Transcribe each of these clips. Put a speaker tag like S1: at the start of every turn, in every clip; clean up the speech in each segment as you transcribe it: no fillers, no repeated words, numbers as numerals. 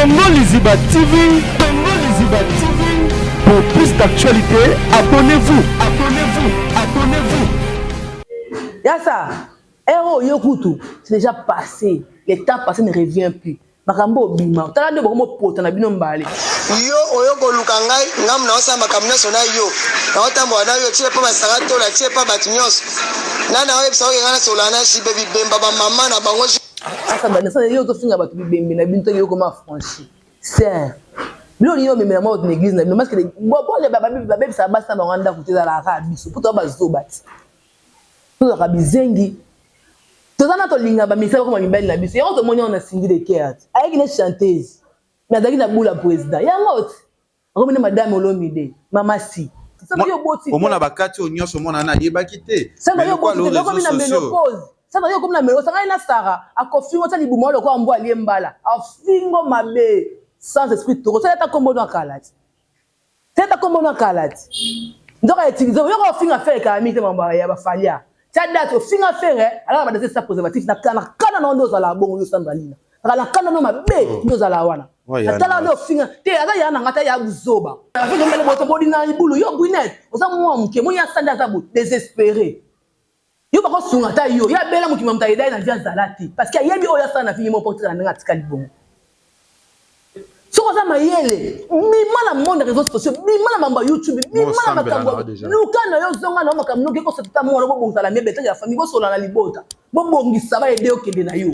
S1: Congo Liziba TV, Congo Liziba TV. Pour plus d'actualité, abonnez-vous, abonnez-vous, abonnez-vous.
S2: Yassa, héros Yokutu, c'est déjà passé. Le temps passé ne revient plus. Makambo bima, tala de bomo poto na bino mbale.
S3: Yo oyoko lukangai ngam na osamba kamna sona yo. Na otambo na yo tie pa masarato la tie pa batinyoso. Nana oye psa ngana solana shi baby bemba ba mama na bango.
S2: Asa ba nesa yo to finga batu bibembe na binto yo koma franchi. C'est Bilo ni yo meme na mot na église na bino parce que bo le baba sa basa ba wanda kuteza la ka biso. Puto ba zobati. Puto ka bizengi. Tozana to linga ba misa ko mibali na biso. Yango to moni on a singi de cœur. Ayeki na chanteuse. Mais adaki na bula président. Yango oti. Akomene madame Olomide, mama si. Sasa yo boti.
S4: Omona bakati onyoso mona na yebaki te.
S2: Sasa yo boti ko mina menopause. Sasa yo ko mina menopause. Sanga ina Sara akofingo tsa libuma lo ko ambo aliembala. Afingo mabe sans esprit toro. Sasa ta kombo na kalati. Sasa ta kombo na kalati. Ndoka utiliser yo ko finga faire ka amite mamba ya bafalia. Tada to finga faire ala ba dese sa préservatif na kana na ndo za la bongo yo sandalina. Kala kana no mabe ndo za la wana. Atala no finga te aza yana ngata ya buzoba. Afika mbele boto bodi na ibulu yo Gwyneth. Oza mwa mke mo ya sanda za bu désespéré. Yo bako sunga ta yo ya bela mukima mtaida na vya zalati parce que yebi oya sana fingi mo porter na ngati kalibongo. Soko za mayele mi mala monde réseaux sociaux mi mala mamba YouTube mi mala makambo lukana yo zonga na makamno ke ko setata mo bo bonza la mebe ta ya famille bo sola na libota bo bongisa ba ede okende na yo.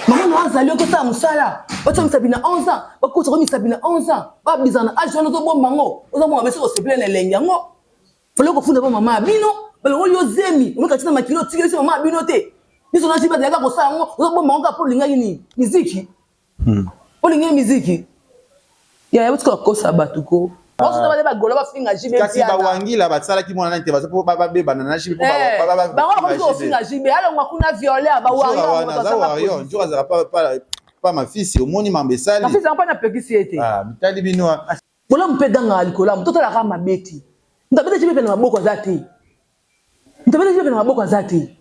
S2: Maman no azali ko sa musala oto misabina 11 ans bakuta ko misabina 11 ans ba bizana age wana to bomba ngo ozo mo ameso se plene lenga ngo fole ko funda ba mama bino balo yo zemi on ka tina makilo tike si mama bino te biso na tiba daga ko sa ngo ozo bomba ngo ka pour linga ni muziki pour linga muziki ya ya utiko ko sa batuko ozo na ba gola ba finga jibe
S4: kasi ba wangila batsala ki mona na te bazo ba beba na jibe
S2: ba ko finga jibe alors ngwa kuna violer ba wangila
S4: njo za pas ma fille c'est au moni mambesali
S2: ma fille c'est pas na pekisiete
S4: mitali binoa
S2: bola mpedanga alikola mtoto la kama beti ndabete jibe na maboko zati ndabete jibe na maboko zati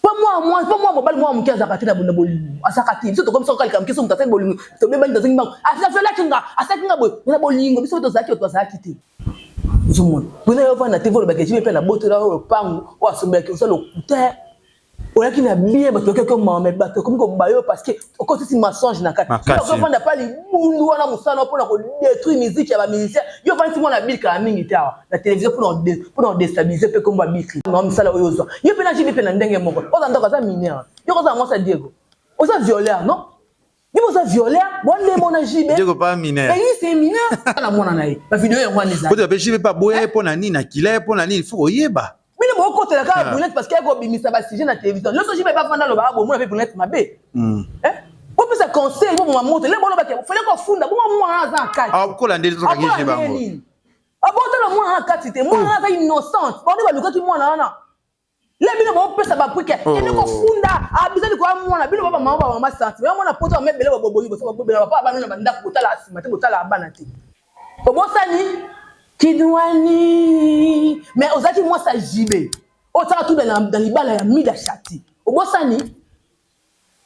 S2: pas moi mobile moi mkia zakati na bolingo asakati biso to comme ça kalika mkiso mtata bolingo to beba ndazingi bango afika la kinga asakinga boy na bolingo biso to zaki te uzumona buna yo fa na TV lo bakejibe pe na boto la o pangu o asomba ki osalo kuta oya ki na bien bato ke mama bato comme ko bayo parce que ko si mensonge na kati ko fanda pa li bundu wana musana pour na ko détruire musique ya ba musicien yo fa ntima na bilka na mingi tawa na télévision pour déstabiliser pe comme ba bilka na musala oyo zo yo pe na jibe pe na ndenge moko o za ndoko za mineur yo ko za ngosa Diego o za violeur non ni mo za violeur bonne mo na jibe
S4: Diego pas mineur
S2: et c'est mineur na mona na ye ba vidéo ya ngwani za
S4: ko te pe jibe pa boye po na nini na kila po na nini faut oyeba.
S2: Mine mo ko tela ka Gwyneth parce qu'elle go bimisa ba sujet na télévision. Yo so jibe ba fanda lo ba bo mo na pe Gwyneth mabe. Ko pesa conseil bo mo monte le bolo ba ke fele ko funda bo mo za akati.
S4: Ah ko la ndeli zo ka jibe ba mo.
S2: Abota lo mo akati te mo za innocent. Ba ba luka ki mo na. Le bino bo pesa ba puke. Ke ko funda abizali ko mo na bino ba mama ba mama santi. Mo na poto me bele bo boyi bo so bo bele ba ba na ndako botala asima te botala abana te. Ko bo sani Kidwani mais ozaki moi ça jibe otaka tout dans libala ya mida chati obosani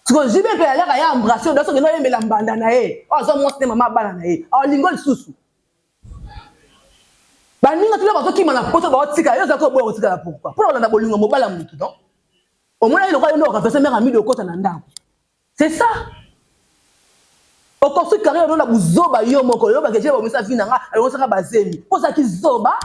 S2: tiko jibe pe alaka ya embrasser daso ke no yembela mbanda na ye ozo moi c'est mama bana na ye alingo lisusu baninga tula bato ki mana poto ba otika yo zako bo otika pourquoi pour olanda bolingo mobala mutu non omona ile kwa ndo ka fesa mera midi okota na ndako c'est ça Oko su carrière na buzoba yo moko yo bakeje ba misa fina nga alonso ka bazemi poza ki zoba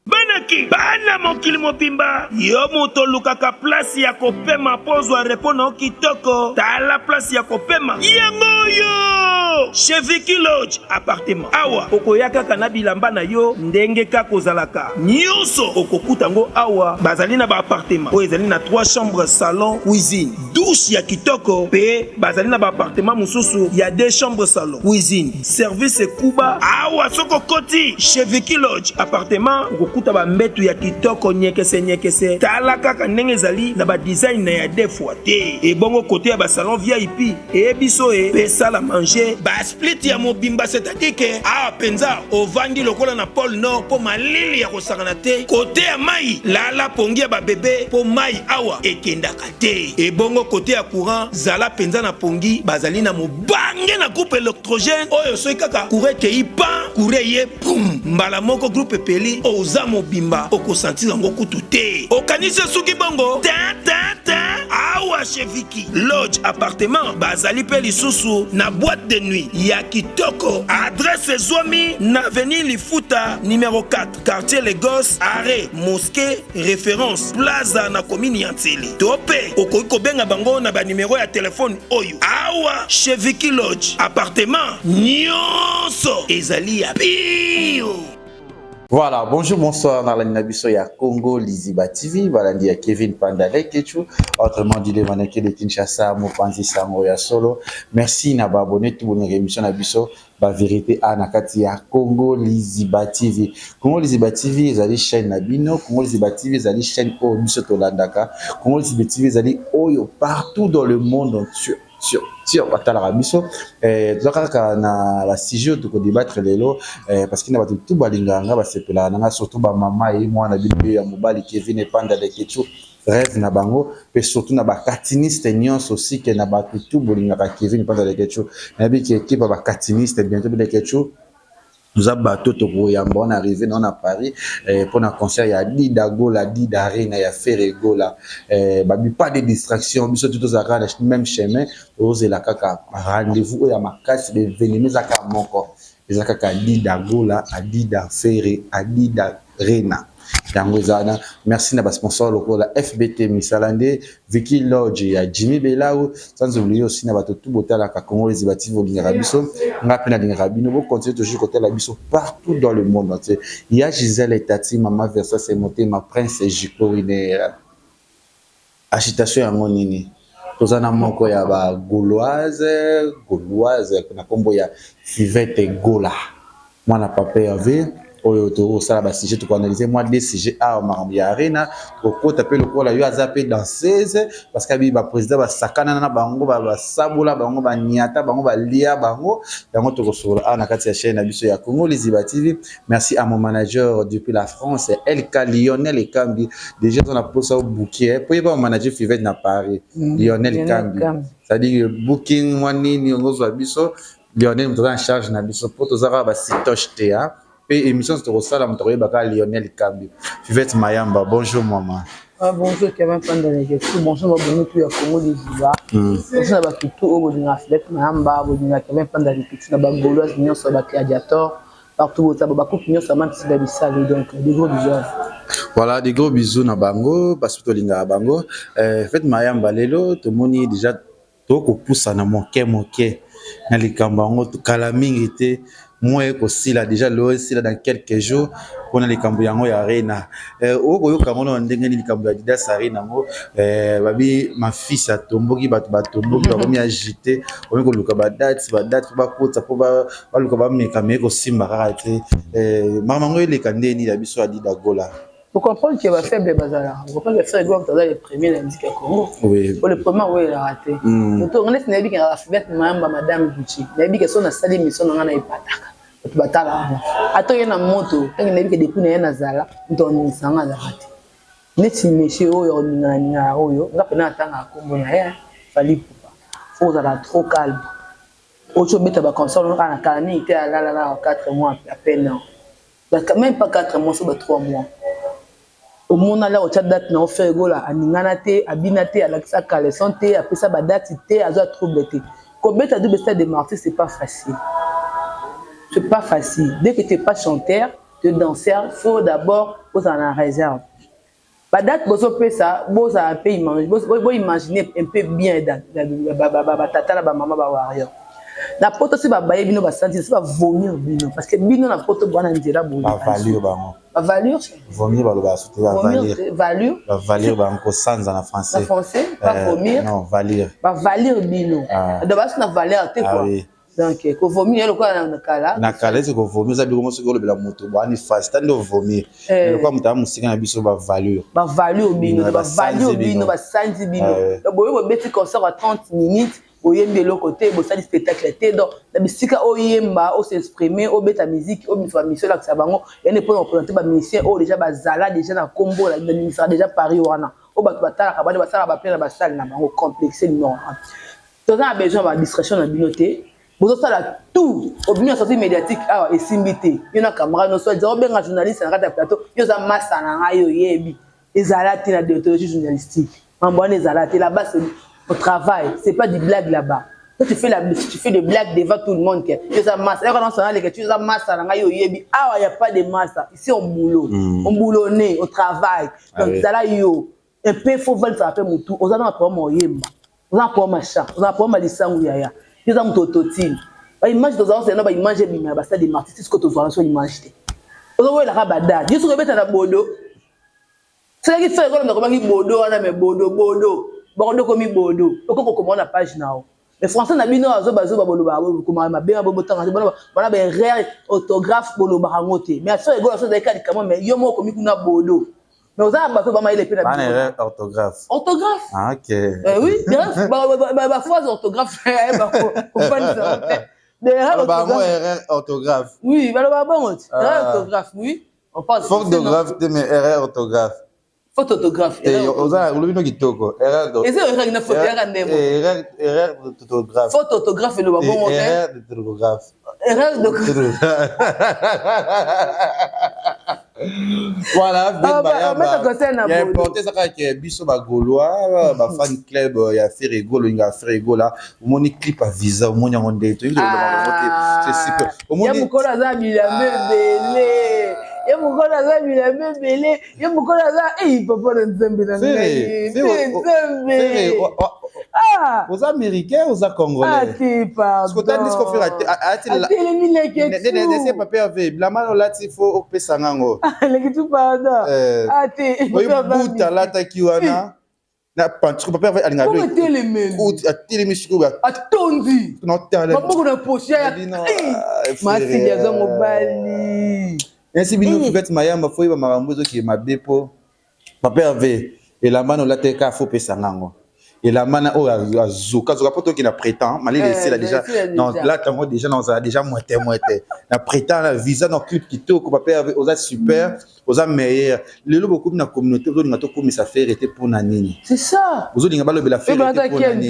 S5: Banaki bana mokili mopimba yo moto lukaka place ya kopema pozwa repono kitoko tala place ya kopema yango yo chez Vicky Lodge appartement awa okoyaka kana bilamba na yo ndenge ka kozalaka nyonso okokutango awa bazali na ba appartement o ezali na 3 chambres salon cuisine douche ya kitoko pe bazali na ba appartement mususu ya 2 chambres salon cuisine service kuba awa soko koti chez Vicky Lodge appartement kuta ba mbetu ya kitoko nyekese tala kaka ndenge ezali na ba design na ya deux fois te e bongo côté ya ba salon VIP e biso e pesa la manger ba split ya mobimba c'est-à-dire que a penza ovandi lokola na pôle nord po malili ya kosangana te côté ya mai la pongi ya ba bébé po mai awa ekendaka te e bongo côté ya courant zala penza na pongi bazali na mobanga ndenge na groupe électrogène oyo soki kaka courant ekei pan courant ye boum mbala moko groupe epeli oza mobimba okosentir yango kutu te okanisi soki bongo awa Cheviki lodge appartement bazali pe lisusu na boîte de nuit ya kitoko adresse ezwami na avenue Lifuta numéro 4 quartier Lagos arrêt mosquée référence plaza na commune ya Ntili tope okoki kobenga bango na ba numéro ya téléphone oyo awa Cheviki lodge appartement nyonso ezali ya bio.
S4: Voilà, bonjour, bonsoir, dans la Nabiso, il y a Congo, Liziba TV, voilà, il y a Kevin Pandale Kechu, autrement dit, le mannequin de Kinshasa, Mopanzi Sango, ya Solo. Merci, Naba, abonné, tout bon émission Nabiso, la vérité, Anakati, ya Congo, Liziba TV. Congo, Liziba TV, ils allaient chaîne Nabino, Congo, Liziba TV, ils allaient chaîne Omiso Tolandaka, Congo, Liziba TV, ils allaient Oyo, partout dans le monde, sur batala biso tozaka na ba sujet to ko débattre lelo parce qu'il na ba tout balinganga ba sepela na surtout ba mama et moi na bibi ya mobali Kevin Pandale Kechu rêve na bango pe surtout na ba katiniste nyonso aussi que na ba tout bolingaka Kevin Pandale Kechu na bi ki équipe ba katiniste bientôt de Kechu. Nous avons bateau on est arrivé dans Paris pour un concert il y a Dida Gola, Dida Arena, il y a Ferregola, pas de distraction, mais surtout dans même chemin, osez la kaka rendez-vous il y a ma casse de venir à Kamoko, les kaka Dida Gola, Dida Ferre, Dida Arena. Merci à sponsor local la FBT Misalande, Vicky Lodge et Jimmy Belao, sans oublier aussi na bato tout botal la Congo les Ibati Volingarabiso, ngapena Lingarabi, nous continuons toujours côté la biso partout dans le monde entier. Il y a Gisèle et Tati, maman Versa c'est monté, ma prince et Jiko ine agitation ya monini. Tozana moko ya ba gauloise na kombo ya Fivette Gola. Moi na papa ya ve oyo ça ba sujet to analyser moi des sujets à marambi arena ko taper le kola yo azapé danseuse parce que ba président ba sakana na bango ba sabula bango ba niata bango ba lia bango yango to ko na kati ya chaîne na biso ya Congo Liziba TV. Merci à mon manager depuis la France LK Lionel Ekambi déjà on a posé au bouquet pour pas manager Fivette na Paris Lionel Ekambi ça dit booking moi nini ngozo biso Lionel mto en charge na biso pour to zara ba sitoche tea et émission de Rosala Mtoyebaka Lionel Kambi. Fivette Mayamba, bonjour maman.
S2: Bonjour Kevin Pandale Kechu, bonjour bonjour tout ya Congo Liziba. Bonjour ba tout au bonjour Fivette Mayamba, bonjour Kevin Pandale Kechu na ba gauloise nyonso ba gladiator, partout au ba coupe nyonso même si ba bisali donc des gros bisous.
S4: Voilà, des gros bisous na bango, parce que to linga bango. Fivette Mayamba lelo to moni déjà to ko poussa na moke na likambango to kala mingi te. Moi aussi là déjà aussi là dans quelques jours on a les cambo yango ya arena o yo kamono ndenge ni cambo ya Didas arena ngo babi ma fils a tomboki batomboki ba komi agité on ko luka ba date ba kota po ba luka ba meka meko simba kaka te mama ngo ile kandeni ya biso a Dida Gola.
S2: Vous comprenez qu'il va faible bazala. Vous comprenez que Ferregola est le premier de la musique à Congo.
S4: Oui.
S2: Pour le premier, oui, il a raté. Donc, on est nabi qui a fait madame Gucci. Nabi qui son a sali mission on a ipataka. Tu batala. Ato yena moto, quand nabi qui depuis na zala, on sanga la raté. Neti monsieur oyo na oyo, ngapena tanga Congo na ya, fali poupa. Faut ça trop calme. Autre bête ba comme ça on a calmé était à la 4 mois à peine. Même pas 4 mois, c'est 3 mois. Au monde là au date na Ferregola aningana te abina te alakisa kale santé après ça ba date te azo trouble te combien t'as de stade de martyr c'est pas facile dès que tu es pas chanteur tu es danseur faut d'abord poser en réserve ba date bozo pe ça bozo un peu imaginer un peu bien ba tata la ba maman ba warrior la poto si ba baye bino ba sentir c'est pas vomir bino parce que bino na poto bwana nzela bo
S4: ba valeur bango
S2: ba valeur
S4: vomir ba loba surtout ba valeur ba ko sanza na français
S2: pas vomir
S4: non valeur
S2: ba valeur bino de base na valeur te quoi donc ko vomir le quoi na kala
S4: c'est ko vomir ça bi ko so ko le la moto ba ni fast ndo vomir le quoi muta musika na biso ba valeur
S2: bino ba sanzi bino boyo bo beti concert à 30 minutes oyembe le côté bo sali spectacle te donc la bisika oyemba o s'exprimer o beta musique o mi fa mission la sabango ene pour présenter ba musicien o déjà ba zala déjà na combo la ministre déjà Paris wana o ba batala ka ba sala ba plein ba salle na bango complexe non donc on a besoin de distraction na binoté Vous avez ça tout, au bien sorti médiatique, ah, et simbité. Il y a un camarade, nous sommes bien un journaliste, un plateau, il y a un masse à yebi. Les alates, la déontologie journalistique. En bon, les alates, là-bas, c'est au travail, c'est pas du blague là-bas. Quand tu fais des blagues devant tout le monde, il y a un masse. Quand on s'en a les tu as un masse à yebi. Ah, il n'y a pas de masse. Ici, on boulot. On boulonne, au travail. Donc, ça yo. Un peu, il faut vendre ça, mon tour. On a un problème au yemba. On a un problème à chat. On a un problème à l'issang ou yaya. Ils ont tototine. Bah image dans un c'est image bimé bah ça des artistes ce que tu vois sur image té. On voit la rabada. Dieu se répète à bodo. C'est qui fait comme comment qui bodo on a mais bodo comme bodo. Pourquoi comment la page now. Les français na bino azo bazo babolo ba comment ma bien bobo tanga bona bona ben rare autographe bolo barangote. Mais ça rigole ça des cas comment mais yo mo comme kuna bodo. Mais vous avez bateau ba il est pe na
S4: erreur orthographe.
S2: Orthographe.
S4: Ah OK.
S2: Oui, bah fois orthographe bah faut pas ça.
S4: Erreur orthographe.
S2: Oui, bah bon, erreur orthographe, oui. On passe.
S4: Faute d'orthographe, mais erreur orthographe.
S2: Faute orthographe.
S4: Oza ulubino kitoko. Erreur d'orthographe.
S2: Ezero erreur na faute erreur ndemo.
S4: Erreur d'orthographe.
S2: Faute orthographe le bon
S4: erreur d'orthographe.
S2: Erreur d'orthographe.
S4: Voilà, il y a importé ça que biso ba gaulois ba fan club ya fait rigolo inga fait rigolo moni clip à visa moni ngonde to c'est super
S2: ya mukola za bilame belé ya mukola za bilame belé ya mukola za papa nzembe na ngai nzembe
S4: aux américains aux congolais
S2: parce
S4: que t'as dit ce qu'on fait c'est papier avec la main là il faut pesa ngango
S2: les tout pardon
S4: buta lata kiwana na pancho papier avec alinga
S2: avec atondi maboko na poche ya masi ya zo mobali
S4: ainsi bino fait mayamba foi ba marambuzo ki mabepo papier avec et la main lata ka faut pesa ngango et la mana oh azuka zuka poto qui na prétend mali laisser là déjà non là tango déjà non ça déjà moitié na prétend la visa dans clip qui to ko papa avec aux super aux meilleur le lo beaucoup na communauté aux ngato ko ça fait arrêter pour na nini
S2: c'est ça
S4: aux nga balo bela faire pour na nini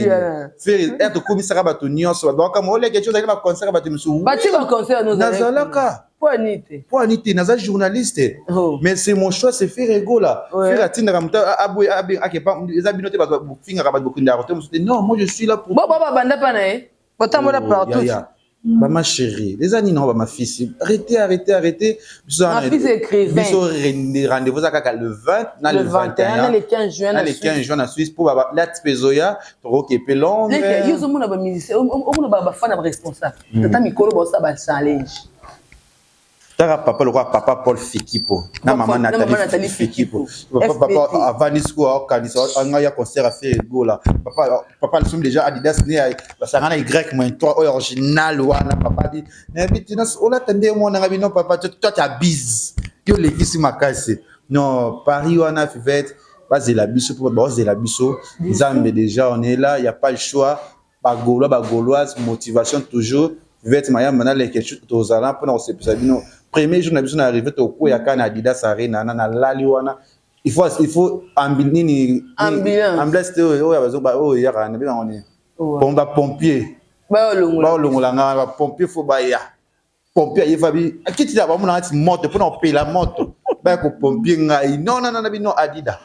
S4: faire être ko misaka bato nyonso donc comme ole quelque chose avec ma concert bato musu
S2: bati ba concert nous
S4: nazalaka Poanité, naza journaliste. Mais c'est mon choix, c'est faire rigolo là. Faire la tine ramta abou akepa les abinoté ba finga ba bokunda rote non, moi je suis là pour
S2: banda pa na e. Bota mo la partout.
S4: Bah ma chérie, les années non, bah ma fille, arrêtez.
S2: Ma fille c'est écrivain.
S4: Rendez-vous à le 20,
S2: le 21, le 15 juin
S4: le 15 juin en Suisse pour la Tpezoya, pour occuper Londres.
S2: Les yo zo mona ba musicien, on ba fan responsable. Tata mikolo ba ça ba challenge.
S4: Tara papa le roi papa Paul Fekipo na maman Nathalie Fekipo papa Avanisco organise un ya concert à faire gola papa le sont déjà Adidas né ça ngana Y-3 original wana papa dit mais bitina on attendait moi na bino papa toi tu bise yo l'église makasi non Paris wana fête pas de la biso pour base de la biso Zambe déjà on est là il y a pas le choix ba gauloise motivation toujours fête maya maintenant les quelque chose aux allant pour on sait bino premier jour na biso na arrivé to ko ya kana Adidas arena na lali wana il faut ambulance o ya bazo ba o ya kana bien on est bomba pompier ba longola nga pompier faut ba ya pompier il va bi akiti da ba mona ati moto pour on payer la moto ba ko pompier ngai non bino Adidas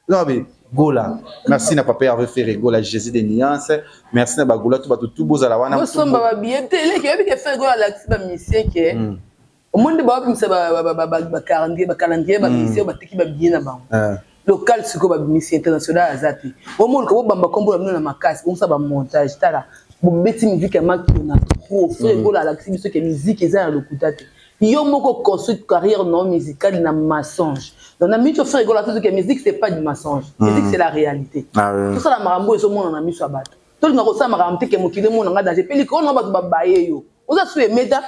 S4: non mais gola merci na papa avait fait rigola Jésus des nuances merci na ba gola tout bozala wana
S2: mo somba ba bien télé qui avait fait gola la ba mission que au monde ba bimisa ba calendrier ba mission ba tiki ba bien na bango local siko ba mission international azati au monde ko bamba kombo na makasi on sa ba montage tala bo beti musique ya maki na trop fait gola la mission que musique eza na lokutate yo moko construire carrière non musicale na mensonge donc na micho fait gola tout que musique c'est pas du mensonge musique c'est la réalité tout ça la marambo eso mona na miso abato to nga ko sa maramte ke mokile mona nga danger peli ko no ba babaye yo oza su emeda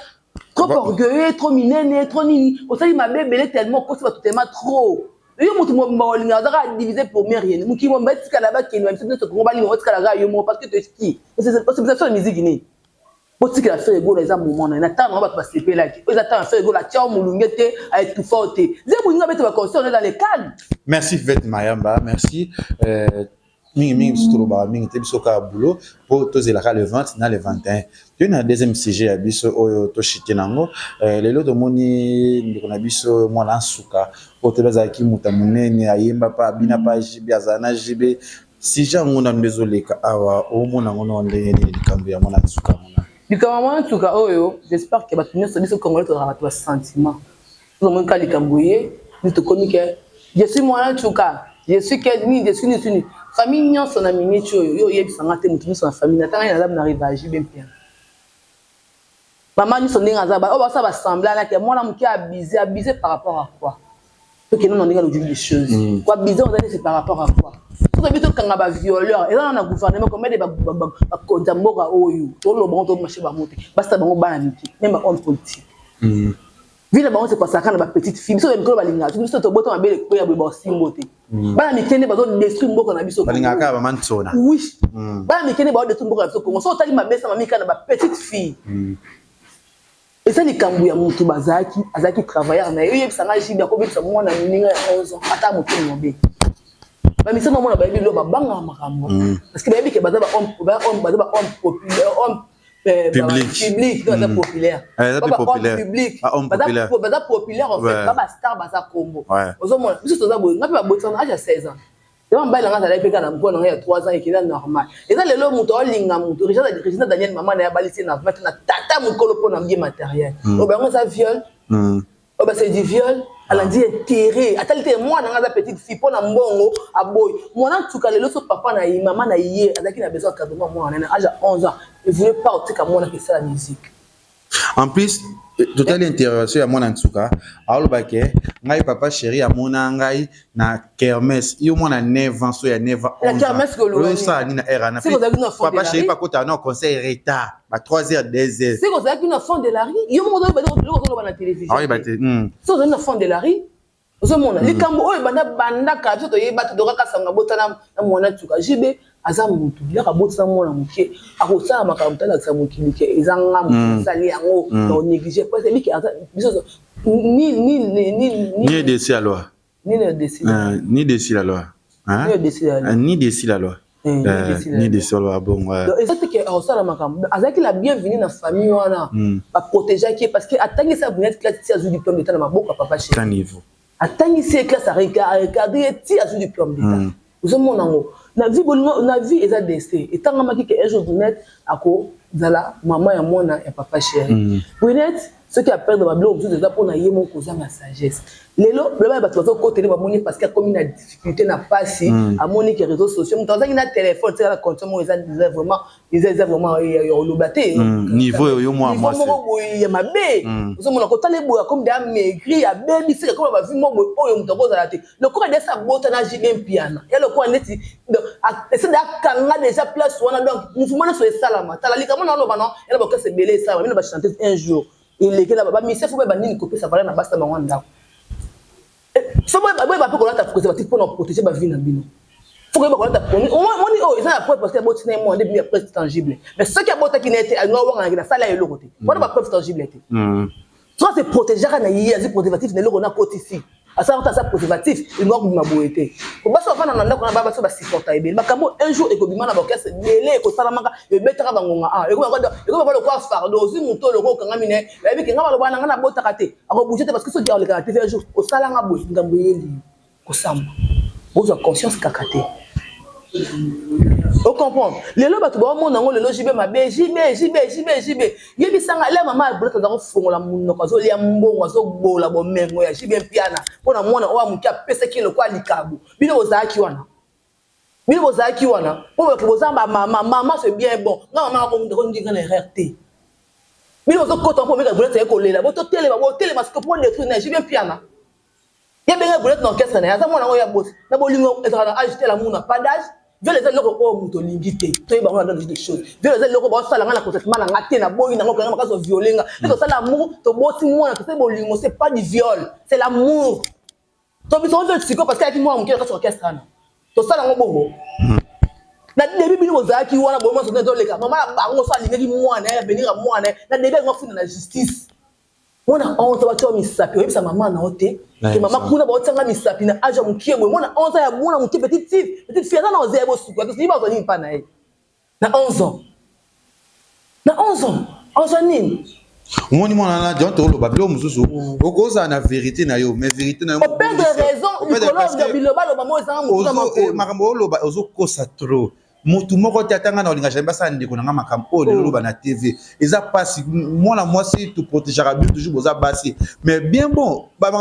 S2: trop orgueilleux trop minene trop nini osali mabebele tellement ko se ba tellement trop yo mutu mo linga za ka diviser pour rien muki mo mbeti kala ba kenu même c'est ko ba li mo tika la yo mo parce que tu ski c'est ça la musique ni Boti la faire ego les moments na attend on va pas se là qui ils attendent faire ego la tia mulungete à être tout forté zé buninga bete ba concert dans les calmes.
S4: Merci Fête Mayamba, merci mingi biso ba mingi te biso ka boulot pour tozelaka le 20 na le 21. Tu na deuxième sujet ya biso oyo to shite nango lelo to moni ndiko na biso mwana suka otebeza ki muta munene ayemba pa bina pa jibe azana jibe si jango na mbezoleka awa o mona ngono ndenge ni likambo ya mwana suka mona
S2: likambo mwana suka oyo j'espère que bato nyonso biso congolais to rabat sentiment tout le monde ka likambo ye ni to komike je suis mwana suka je suis ni famille nyonso na minute oyo yo yebisanga te mutu nyonso na famille natanga na na rivage bien bien maman nyonso ndenge azaba o ba sa ba semblant là que mwana muki abusé par rapport à quoi to que non on ndenge le dire des choses quoi abusé on c'est par rapport à quoi tout habito kanga ba violeur et là on a gouvernement comme des ba konzamboka oyo to lo bon to marché ba monter basta bango bana miki même ba homme politique vile bango c'est consacré na ba petite fille so mikolo balinga tu biso to boto mabele ko ya bo simbote bana mikene bazo détruire mboko na biso
S4: balinga ka ba mantsona
S2: oui bana mikene bazo détruire mboko na biso Congo so tali mabesa mamika na ba petite fille et ça les kambu ya mutu bazaki azaki travailleur na yo yebisanga jibi ko bibisa mwana ninga 11 ans ata mutu ngombe ba misano mona ba bilo ba banga makambo parce que ba yebike baza ba homme populaire homme public dans la populaire public baza populaire en fait ba star baza Congo ozo mona biso toza boye ngapi ba botsana âge 16 ans devant baila nga za lepeka na mpona nga ya 3 ans et qu'il est normal et ça lelo muto olinga muto Regina Daniel maman na ya balisi na maintenant tata mukolo pona bien matériel o ba ngo ça viol o ba c'est du viol ala dit intérêt atalite mwana nga za petite fille pona mbongo aboy mwana tuka lelo so papa na yi maman na yi azaki na besoin cadrement mwana na âge 11 ans il voulait pas otika mwana que ça la musique
S4: en plus total intervention ya mwana nsuka alobake ngai papa chéri ya mona ngai na kermesse yo mona 9 ans so ya 9 ans
S2: la kermesse que
S4: lo ça ni na era na papa chéri pas kota na conseil retard ba 3h 2h
S2: c'est comme ça qu'une enfant de la rue yo mo do ba na télévision
S4: ah oui ba te
S2: so une enfant de la rue ozo mona likambo oyo banda ka biso to yeba to doka sanga botana na mwana tuka jibe aza mutu ya kabotsa mwana muke akosala makambo tala sa mukili ke ezanga musali yango to négliger parce que biki aza biso
S4: ni déci la loi ni déci la loi hein ni déci la loi ni déci la loi bon
S2: donc c'est que akosala makambo azaki la bienvenue na famille wana ba protéger qui parce que atangi sa bunette classe ti azu diplôme d'état na maboka papa chéri
S4: à niveau
S2: atangi se classe à regarder ti azu diplôme d'état ozo mona ngo na vie eza destin etanga maki que un jour net ako zala maman ya mwana ya papa chéri net ce qui a perdre ba blog déjà pour na yemo koza ma sagesse lelo le ba bato bazo côté ba moni parce que comme une difficulté na passer à moni que réseaux sociaux mutu azaki na téléphone c'est la consomme ils ont vraiment lobate
S4: niveau yo moi
S2: c'est ya mabe ozo mona ko tale boya comme da maigri ya baby c'est comme ba vie mo oyo mutu ko zala te le corps de sa bota na jibe piana ya le corps neti c'est da kanga déjà place wana donc mutu mona so salama tala likamo na loba non elle ba ka se belé ça ba chanter un jour il est là ba mise faut ba nini copier ça va na basta bango ndako so ba pe ko lata préservatif pour protéger ba vie na bino faut que ba ko lata moni oh ils ont la preuve parce que boti na monde bien preuve tangible mais ce qui a bota qui n'était à no wanga na sala yelo côté on ba preuve tangible était so c'est protéger na yi azi préservatif na loko na côté ici asa ça préservatif il ngok bima boete ko baso fana na ndako na baba so ba supporta ebele makambo un jour e ko bima na bakese belé ko salamaka e betaka bangonga e ko ba le quoi fardo ozi muto le ko kanga mine e bi kenga ba lo bana na botaka te ako bouger parce que so dia le caractère un jour ko salanga bo ngambo yeli ko samba bozo conscience kakate o comprendre lelo bato ba mona ngo lelo jibe mabe jibe yebi sanga le mama brota za ko fongola munoko zo lia mbongo zo bola bo mengo ya jibe piana pona mona o amuki apesa kilo kwa likabu bino ozaki wana po ke bozamba mama c'est bien bon nga mama ko ndeko ndinga na RT bino zo kota po meka brota ko lela bo to tele parce que pour détruire na jibe piana ya benga brota na orchestre na ya mona ngo ya boss na bolingo ezala agiter la mona pas d'âge viol les loko o muto lingité to ba on donne des choses viol les loko ba sala nga na consentement na ngate na boyi na ngoko nga ka so violenga to sala amour to boti mwana to se bolingo c'est pas du viol c'est l'amour to biso on veut psycho parce que aki moi mukela ka so orchestre na to sala ngo bongo na début bino bozaki wana bo mo so na to leka mama na bango so alingaki mwana ya benira mwana na début ngo funa na justice Mwana 11 ba to misapi oyebisa mama na ote ke mama kuna ba otanga misapi na aja mukiebo mwana 11 ya mwana mukie petite fille na ozebo suku parce que ba zoni pa na ye na 11 ans na 11 ans on nini
S4: Moni mwana na donc to lo babilo mususu okoza na vérité na yo mais vérité na yo
S2: au père de raison du colonge de biloba lo mama ezanga mutu na makolo
S4: makambo lo ba ozo kosa trop mutu moko te atanga na olinga jamba sa ndeko na makambo o lelo ba na TV eza pasi mwana mwasi tu protéger bien toujours boza basi mais bien bon ba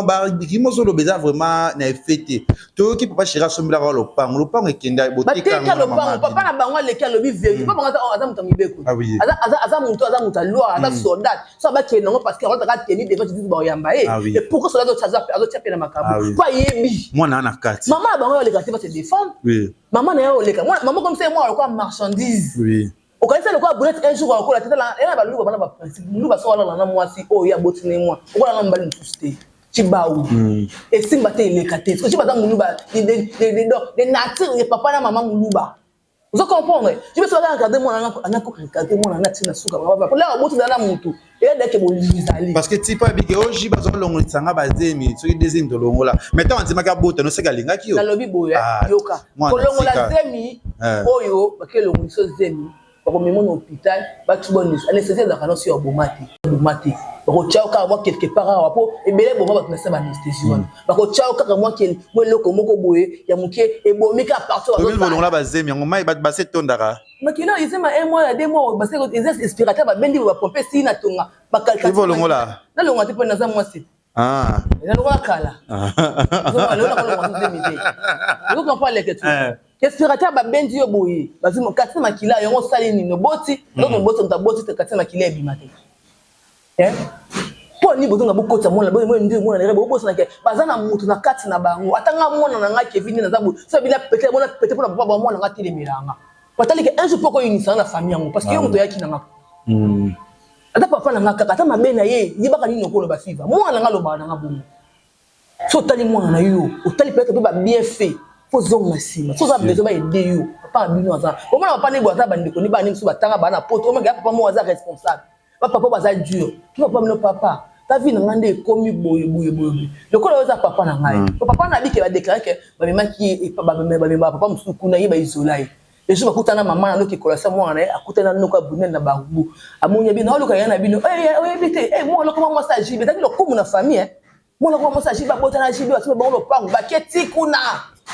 S4: ki mozo lo beza vraiment na fêté to ki papa chira sombela lo pango ekenda botika
S2: na mama papa na bango leki alobi vérité papa ngata aza mutu mibeko aza mutu loi aza soldat so ba kenango parce que rota ka tenir devant tu dis ba yamba et pourquoi soldat azo tiape na makambo pas yebi
S4: mwana na kati
S2: maman na bango leki va se défendre
S4: oui
S2: maman na yo leka maman comme ça moi quoi marchandise
S4: oui
S2: au cas ça le quoi boulette un jour ko la tête là elle ba luba bana ba principe luba so wala na mwasi o ya botine moi ko la mbali ntusite chibaou et simba te leka te so chiba za muluba de nature et papa na maman muluba vous comprenez je me suis regardé moi na ko regarder moi na tina suka baba pour là botu na mutu et dès que bolizali
S4: parce que tipa bike oji bazo longo tsanga bazemi so deuxième to longo la maintenant on timaka bota no seka linga ki yo
S2: na lobi boya yoka ko longo la zemi oyo bakelongo so zemi bako memo na hôpital ba tubonisa anesthésie za kana si obomati bako chao ka moi quelque part apo ebele bomba ba tunasa ba anesthésie wana bako chao ka moi kel mo loko moko boye ya muke ebomika partout
S4: to longo la bazemi yango mai ba se tondaka
S2: makina isema un mois à 2 mois ba se exercice respiratoire ba bendi ba pomper si na tonga ba calcul
S4: longo la
S2: na longo te pona za moi c'est na longo kala zo lo na longo zo mide vous comprenez que tu respirateur ba bendi yo boye bazimo katisa makila yango sali ni no boti donc boti ta boti te katisa makila ebimate po ni botonga bokota mona bo ndi mona na rebo boso na ke bazana mutu na kati na bango atanga mona na nga Kevin na zabu so bila pete bona pete pona papa mona nga tele milanga patali ke un jour poko unisa na famille yango parce que yo mutu yaki na nga ata papa na nga kaka ata mabena ye yebaka nini okolo ba fiva mona nga loba na nga bomo so tali mona na yo otali peut-être ba bien fait pozonga sima so za besoin ba aider yo papa bino aza o mona papa ne boza bandeko ni ba ni so batanga bana poto o mega papa mo aza responsable papa baza dur ki papa no papa ta vie na ngande komi boye le ko oza papa na ngai papa na bike ba déclarer que ba memaki papa musuku na ye ba isolai les jours bakutana mama na loki kolasa mwana na akutana noko abunene na babu amunya bino oluka yana bino bite mo lokoma massage beta kilo komu na famille mo lokoma massage ba botana jibi asibe ba lo pangu ba keti kuna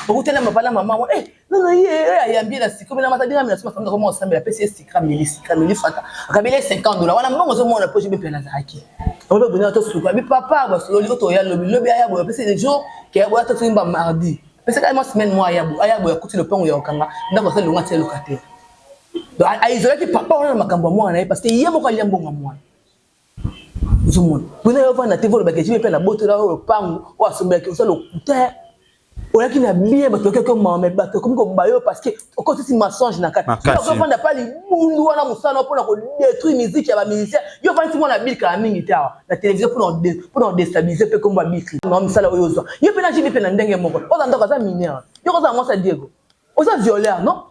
S2: bakutana mapala mama non ye ayambie na siko na matadina mina sima fanga comment ensemble la PC sikrameli fata akabele $50 wana mbongo zo mona poche bepe na zaki on va bonner to suka bi papa ba solo liko to ya lobi aya bo PC les jours que ya bo to timba mardi PC ka mo semaine mo aya bo ya kuti le pango ya okanga ndako se longa telo kate donc aizola ki papa wana makambo mwana na parce que yemo ka liambonga mwana zo mona bona yo vana TV ba ke jibe na boto la o pango o asomba ke so lo kuta on a qui n'a bien batoke comme maman bato comme ko bayo parce que quand tu mensonge na kati on va pas les bundu wana musana pour ko détruire musique ya ba musicien yo va ntimona bilka mingi ta la télévision pour déstabiliser peu comme ba bilka non misala oyo zo yo pena jibi pena ndenge moko o zanda kaza mineur yo kaza moi ça Diego o za violeur non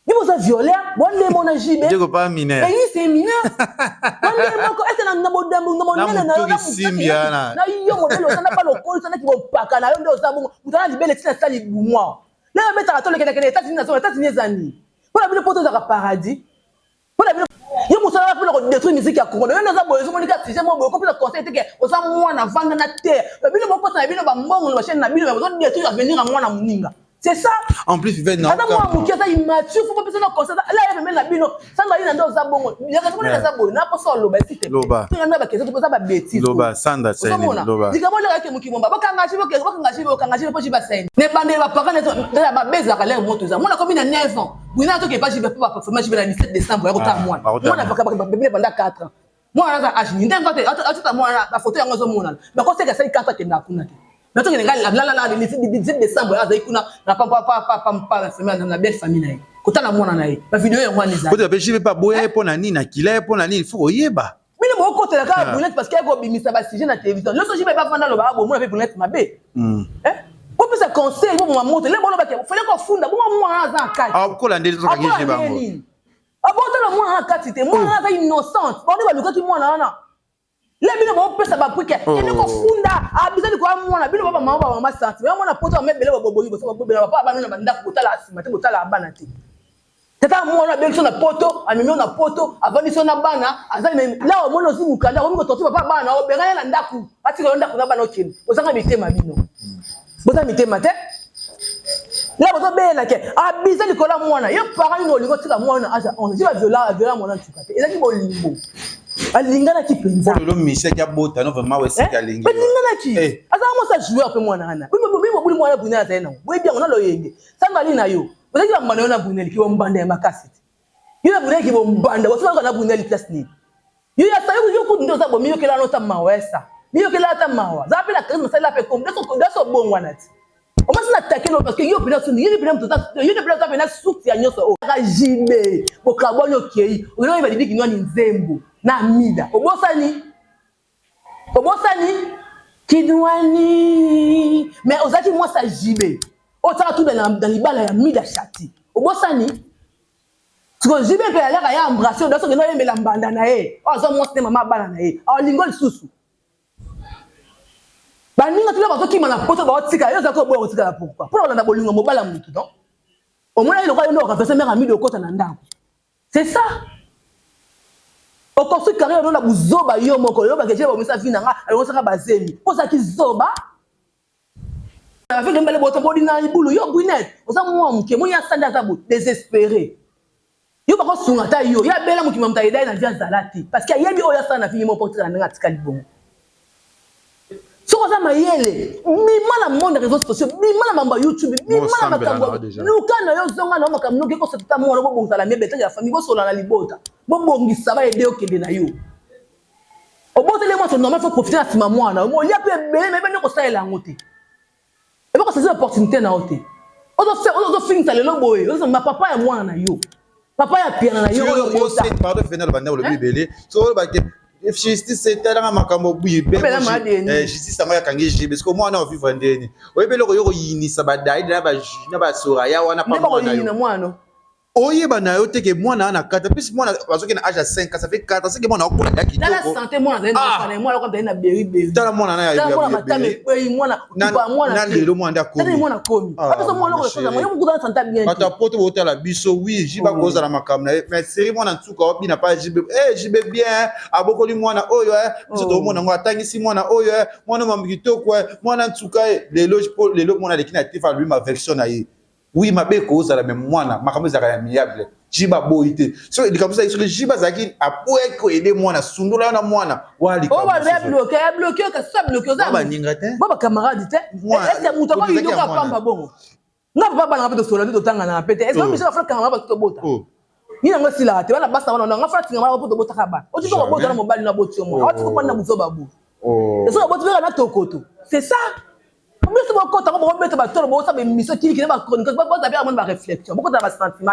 S2: yo za violeur bonne mona jibe
S4: Diego pas mineur
S2: et c'est mineur bonne moko est na bodambu na monene na yo modelo sana pas le col sana ki bo paka na yo ndo za bongo mutana libele tina sali bumwa na beta atole kena États-Unis na États-Unis ezani pour la poto za paradis pour la yo musala pour le détruire musique ya Congo yo ndo boyo monika si jamais boyo ko pour conseil que o za mwana vanga na terre bino mo pota bino ba mbongo na chaîne na bino ba détruire avenir à mwana muninga. C'est ça.
S4: En plus, il va
S2: non. Attends, moi, mon cœur, ça immature. Faut pas penser dans comme ça. Là, il y a même la bino. Ça va aller dans un bon. Il y a quelque chose dans un bon. N'a pas ça loba, s'il te plaît.
S4: Loba.
S2: Tu n'as pas question. Tu peux ça pas bêtise.
S4: Loba, sanda, c'est loba.
S2: Dis comment le gars qui m'ont pas engagé, pas engagé, pas j'y va saigner. Ne pas ne va pas quand la ma baisse à l'air monte ça. Moi, la combien de 9 ans. Vous n'avez pas j'y vais pas faire j'y vais le 17 décembre. Moi, moi, n'a pas bébé pendant 4 ans. Moi, là, âge ni d'un côté. Attends, moi, la photo en zo mona. Mais quand c'est que ça 4 ans que n'a kunate. Maintenant que le 17 décembre na pas famille na belle famille nae kotana mwana nae ba vidéo ya mwana za
S4: ko te pas boye pona nini na kila pona nini faut oyeba
S2: mine mo ko tela ka boulette parce que ko bimisa ba sujet na télévision le so jibe ba fanda lo ba bo mona pe boulette mabe ko pesa conseil bo mo monte le bono ba ke fele ko funda bo mwana za kati
S4: ko la ndeli zo ka ngi ba mo
S2: abota la mwana kati te mwana za innocent ba ni ba luka ki mwana wana là bino ba pesa ba puke kene ko funda abizali ko amona bino ba mama santi mais mona poto mebele ba boboyi bo so ba papa ba na ndako kotala asima te kotala abana te tata mona be na poto amimi na poto avani so na bana azali là mona osi mukanda ko miko toti papa bana o benga na ndako ati ko ndako na bana okeni ozanga mitema bino boza mitema te là bozo bela ke abizali ko la mona ye parani no lingo tika mona aja on je va viola mona tukate ezaki bolimbo alingana ki penza
S4: le monsieur qui a bota non vraiment ouais c'est kalingi
S2: alingana ki aza mo sa joueur pe mwana ana bimo buli mwana buna za ena boye bien ona lo yenge sanga ali na yo ozaki la mwana na buneli ki bombanda ya makasi yo na buneli ki bombanda wasanga na buneli class ni yo ya sayo yo ku ndo za bo miyo kela nota mawesa miyo kela ta mawa za pe la kazi masala pe kom daso bongwa nati o masina attaquer no parce que yo pina suni yo pina mtota yo pina ta pina suti ya nyoso o ka jibe bo kabonyo kei o no ibadi ki nwani nzembo na mida obosani kidwani mais ozaki moi ça jibe o ta tout dans libala ya mida chati obosani tiko jibe pe ala ya embrasser daso ke no yembela mbanda na e o zo moi mama bana na e o lingol susu baninga tula bato ki mana poto ba otika yo zako bo otika pourquoi pour olanda bolingo mobala mutu non au moins il ko yo ka fese mera mi de kota na ndako c'est ça au construit carrière on a buzoba yo moko yo ba keje ba misa vina nga alongo saka bazemi poza ki zoba avec mbele boto bodi na ibulu yo buinet oza mwa mke mo ya sanda tabu désespéré yo ba ko sunga ta yo ya bela mukima mtaidai na via zalati parce que yebi oya sana fini mo portrait na ngati kalibongo. Soko za mayele mima na monde réseaux sociaux mima na mamba YouTube mima na makambo luka na yo zonga na makambo ke ko setata mo bo bongala mebeta ya famille bo sola na libota bo bongisa ba ede okende na yo obote le mo so normal faut profiter na sima mwana mo lia pe bele mebe ne ko saela ngote e ba ko saisir opportunité na ote ozo finta le loboye ozo ma papa ya mwana na yo papa ya piana na yo
S4: yo c'est pardon venir le banda le bibélé so ba justice c'est tellement makambo buyi be justice ça m'a kangi jibe parce que moi on a vu vendeni oyebele ko yoko yinisa badai na ba sura ya wana pa mwana oye bana yo teke mwana na kata plus mwana bazoki na âge à 5 ça fait 4 c'est que mwana okula yaki
S2: na la santé mwana na mwana ko na beri
S4: tala mwana na ya
S2: mwana
S4: na lelo mwana ko
S2: mwana komi parce que mwana ko ça moi beaucoup dans santé bien
S4: ata poto bota la biso oui jiba koza la makamna mais série mwana ntuka obi na pas jibe jibe bien abokoli mwana oyo biso to mwana ngo atangisi mwana oyo mwana mambikito kwa mwana ntuka lelo mwana lekina tifa lui ma version na ye. Oui, ma belle cause à la même moine, ma caméra est amiable. Jiba boité. So, il comme ça, sur le jiba zaki, a pour aider moi na sundula na moine. Wali.
S2: Oh, bah, bloqué, que ça bloqué.
S4: Bah, n'ingate.
S2: Bah, camarade, est-ce que mouton pas il doit pas bon. Non, pas na de sola de tanga na pété. Est-ce que monsieur frère camarade to bota? Ni na ngasi la, te wala basta wana na ngafra tinga mara to bota kaba. O ti ko bota na mobile na boti yo mo. O ti ko na buzoba bu. Oh. Est-ce que bota vera na tokoto? C'est ça. Mais c'est beaucoup de temps pour mettre ma toile, bon ça mais mission qui n'est pas chronique, pas ça bien avoir réflexion, beaucoup de sentiment.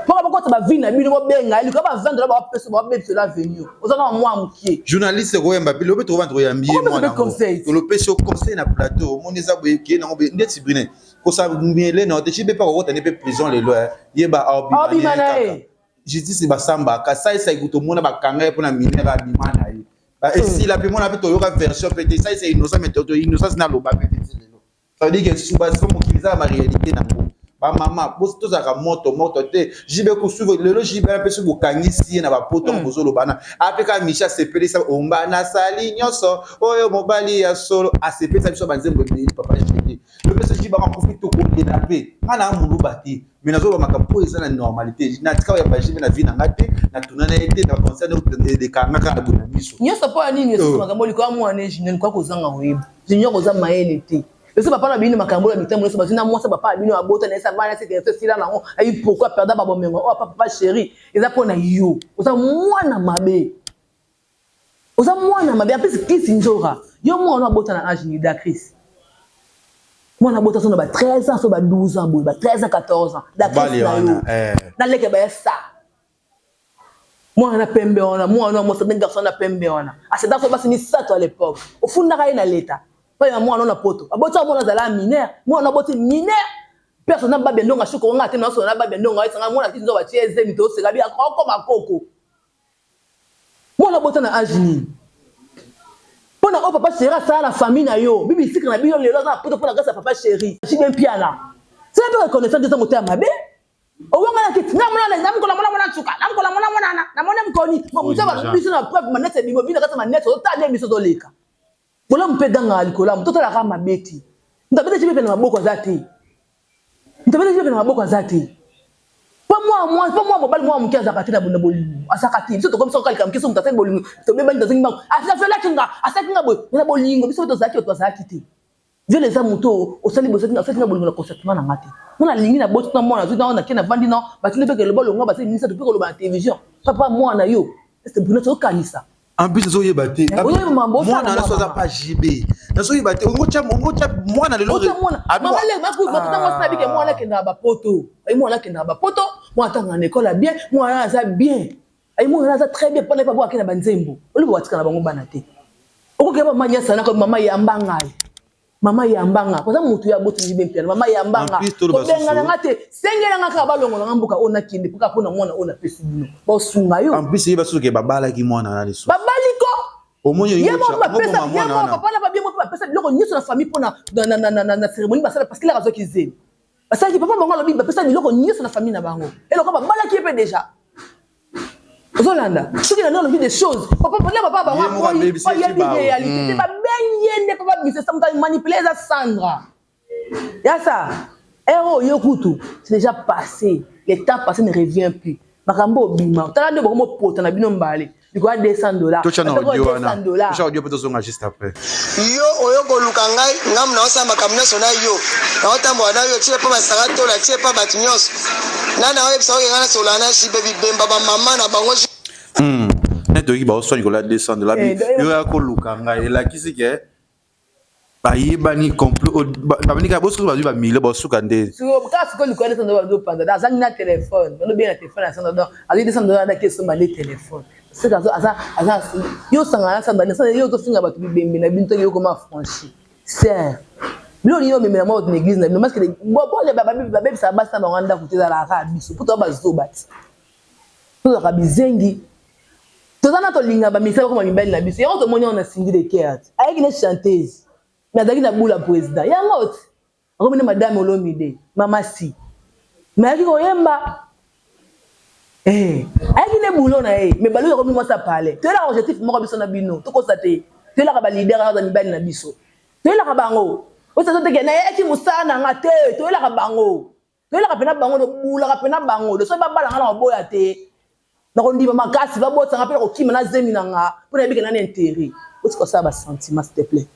S2: Pour beaucoup de vie na bino benga, il va vendre ba pesa ba bebe cela venir. Aux gens moi mukie.
S4: Journaliste Royamba, le peut trouver entre yambi moi na. Le pêche au conseil na plateau, mon eza boye qui na ndeti brine. Ko ça miele na te chibe pas ko tane pe prison les lois. Yeba abi mana. Justice ba samba ka sai sai kuto mona ba kanga pour na minera bi mana. Et si la piment a fait une version, peut-être ça c'est innocent, mais innocent c'est dans le bas. Ça veut dire que si vous avez ma réalité, maman, vous tous à moto, j'y vais suivre le logique, un peu sur vos canissiers, n'a pas poton, vous le bana. Après quand Michel s'est pelé ça, on bana sali, nyoso, oh mon bali à solo, à ses pètes, ça me banzem, papa, le monsieur qui va en profiter au côté de la paix. On a un moulou bâti. Mais nous avons la normalité. Na tika ya baji na vie na ngate na tunana été na concerne de kangaka na bunamiso.
S2: Nyoso po ani nyoso makambo liko mwa neji ne kwa kozanga hoyeba. Zinyo koza maele te. Eso papa na bino makambo ya mitambo eso bazina mwasa papa bino abota na esa bana c'est que sila na ai pourquoi perdre babo mengo. Oh papa chéri, eza pona yo. Oza mwana mabe. Oza mwana mabe apesi kisi njora. Yo mwana abota na âge ni da Chris. Moi, na bota so ba 13 ans, so ba 12 ans, ba 13 ans, 14 ans. D'accord, na leke ba ça. Moi, na pembe ona, moi na mo sa garçon na pembe ona. Ah, c'est dans so ba sini ça à l'époque. Au fond na na l'état. Pas moi na poto. Abota moi na zala mineur, moi na boti mineur. Personne na ba bien ndonga shoko ngate na so na ba bien ndonga, isa moi na tizo ba tieze mito se gabi akoko makoko. Moi na bota na âge ni. Pour na papa chéri ça la famille na yo. Bibi sikra na biyo lelo na poto pour la grâce à papa chéri. Je bien piana. C'est pas reconnaissant de ça moté mabe. O wanga na kiti na mona na mkola mona tsuka. Na mkola mona na mona mkoni. Mo mutaba biso na preuve manete bibo bina kata manete o ta ne biso doleka. Bola mpe ganga alikola mtoto la kama beti. Ndabete chipe na maboko zati. Ndabete chipe na maboko zati. Pas moi mobile moi mkiaza katina bunda bolimu. Asakati biso to comme ça kalika mkiso mtateng bolimu. To beba ndo zinga. Afika fela kinga, asakinga boy. Na bolingo biso to zaki to zaki te. Je les amuto au sali bosakinga asakinga bolingo na conceptement na ngate. Mona lingi na botu na mona zuta na kena vandi na batile beke le bolo ngaba se minisa to peko lo ba télévision. Papa moi na yo. Est-ce que to kanisa.
S4: En plus zo yebate. Moi na so za pas JB. Na so yebate ngo cha moi na le lo.
S2: Mama le ba ku ba tuta mo snabi ke moi na kenda ba poto. Ai moi na kenda ba poto. Moi tanga na école bien, moi na ça bien. Ai moi na ça très bien pour ne pas voir kena banzembo. Oli bo watika na bango bana te. Okoke ba manya sana ko mama yamba ngai. Mama yambanga kwa sababu mutu ya botu jibe mpia mama yambanga ko benga na ngate sengela ngaka balongo na mbuka ona kinde puka pona mwana ona pesi bino ba sunga yo
S4: en plus yeba suke babala ki mwana na leso
S2: babaliko
S4: omonyo yo
S2: cha pesa mwana papa na ba bien mo pesa biloko nyiso na famille pona na cérémonie basala parce que la razo kizeli parce que papa bango lobi ba pesa biloko nyiso na famille na bango eloko babala ki pe déjà Zolanda, ce qui est dans le vie des choses. Papa, papa, il y a des réalités. C'est pas bien, papa, mais c'est ça, manipuler ça, Sandra. Il y a ça. Héros, yokutu, c'est déjà passé. L'état passé ne revient plus. Makambo bima. T'as de beaucoup de potes, t'as bien emballé. Du coup, $200.
S4: Tu as audio pour te sonner juste après.
S3: Yo, oyoko lukangai, ngam na osamba kamna sona yo. Na otambo na yo tie pa masarato la tie pa batinyos. Nana oye psa oye ngana solana shi baby bemba ba mama na bango.
S4: Netoki ba osoni ko la $200. Yo ya ko lukangai la kisi ke ba yebani complot ba banika bosu ba ba mille ba suka nde.
S2: Sur ka ko lukangai $200 do panda. Da zani na téléphone. On bien na téléphone à $100. Ali $200 da ke so ba téléphone. C'est ça yo sangana ça dans ça yo to finga ba to bimbi na binto yo comment franchi c'est bilo yo memela mo to l'église na bino parce que bo le baba ça basta ba nganda kuteza la ka biso puto ba zobat to ka bizengi to zana to linga ba misa ko mibali na biso yo to monya on a sindi de cœur avec une chanteuse mais daki na bula président ya ngot ako mine madame Olomide mama si mais aki ko yemba ayekine boulot na ye mais balo yokomi mwasa pale toyelaka objectif moko biso na bino tokosa te toyelaka balider aza mibali na biso toyelaka bango osazo teke na yeki mosala na nga te toyelaka bango toyelaka pena bango tobulaka pena bango de soki babalanga na maboya te nakondima makasi babotanga mpe nakokima na zemi na nga mpo na yebike nani intere otika osala basentiment s'il te plaît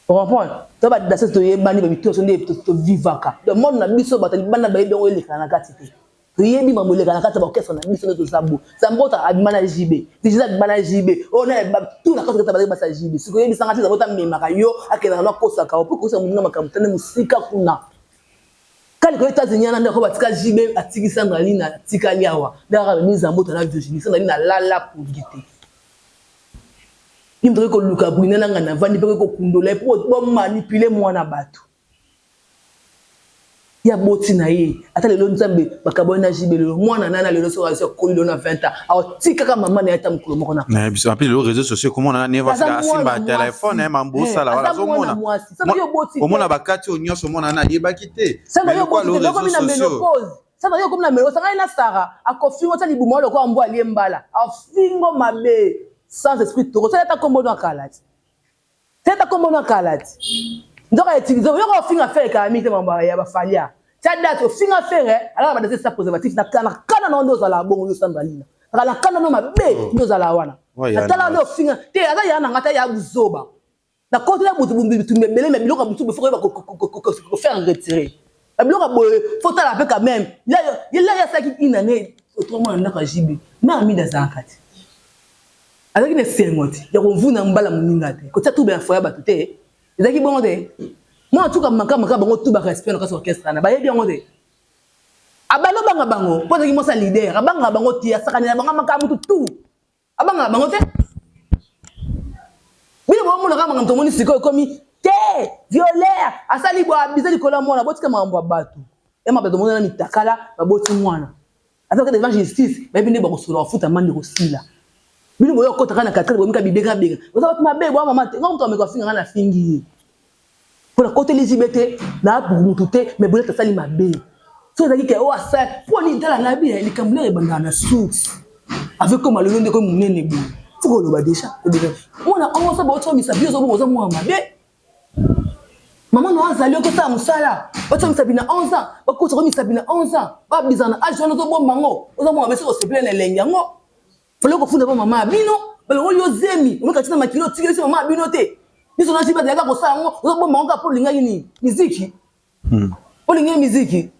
S2: comprendre to badase toyebani babitoso nde tovivaka le monde na biso bato libanda bayebi yango elekaka na kati te toyebi mamoleka na kati ba orchestre na biso nde tozabu zambota abimana jibe déjà abimana jibe ona tout na kati kata ba sa jibe siko yebi sanga te zabota memaka yo akena na kosaka po kosa munga makamutane musika kuna kali ko États-Unis na ndako batika jibe atiki Sandra Lina atika liawa ndaka ba mise en mota na Virginie Sandra Lina lala pour guiter imbre ko luka brune na ngana vandi pe ko kundola po manipuler mwana bato ya boti na ye ata lelo nzambe bakabona jibe lelo mwana nana lelo so raso kolilo na 20 ans aotika kama mama na yata mkulo moko na
S4: na biso appeler les réseaux sociaux comment on a neva ka simba téléphone mambo sala wala zo mona o mona bakati o nyoso mona na yeba kité
S2: sanga yo ko na menopause sanga yo ko na menopause sanga ina sara akofingo tali bumo lo ko ambo aliembala afingo mabe sans esprit toko ça ta kombo na kalati teta kombo na kalati ndoka utiliser yo ko finga faire ka amite mambo ya bafalia tada to finga faire ala ba dese sa préservatif na kana na ndo za la bongo yo Sandra Lina ala kana no mabe ndo za la wana atala ndo finga te ala ya na ngata ya buzoba na côté ya butu butu mbele mais biloko butu be faut ko faire retirer biloko boy faut ta la pe quand même il y a ça qui inane autrement na ka jibi na ami da zakati avec les sermoti ya ko vuna mbala muninga te ko ta tout bien foya batute ezaki bongo te moi tout comme makama bango tout ba respect na kaso orchestre na bayebi yango te abalo banga bango po ezaki mosa leader abanga bango tia sakani na bango makamu tout abanga bango te bino bo mona kama mtomoni siko komi te violeur asali bo abizali kola mwana botika mambo abatu ema bato mona na mitakala baboti mwana ataka devant justice bayebi ne ba ko solo futa mande ko sila Bino boyo kota kana kataka bomika bibeka bega. Oza ba mabe bo mama te. Ngomto ameka finga na fingi. Pour la côté Elisabeth na pour mututé mais boyo tasali mabe. So zaki ke o asa pour ni dala na bi ni kamle banda na source. Avec comme le monde comme munene bo. Faut lo ba déjà. On a on sa ba oto mi sabi zo bo zo mo mabe. Maman no azali ko sa musala. Oto mi sabi na 11 ans. Ba ko to mi sabi na 11 ans. Ba bizana age on zo bo mango. Ozo mo mabe so se plein lenga ngo. Faut ko funda ba mama bino. Ba lo yo zemi. On ka tina makilo tigesi mama bino te. Biso na tiba daga ko sa ngo. Ozo bo mango pour linga yini. Miziki. Pour linga miziki.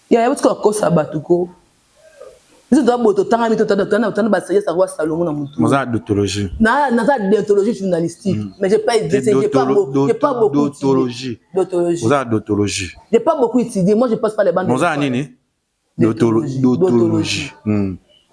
S2: Ya ya butuko ko sa batuko. Biso do boto tanga mi to tana ba seye sa roi Salomon na mutu.
S4: Moza d'autologie.
S2: Na ça d'autologie journalistique. Mais j'ai pas beaucoup
S4: d'autologie. Moza d'autologie.
S2: J'ai pas beaucoup étudié. Moi je passe pas les bandes.
S4: Moza nini? D'autologie.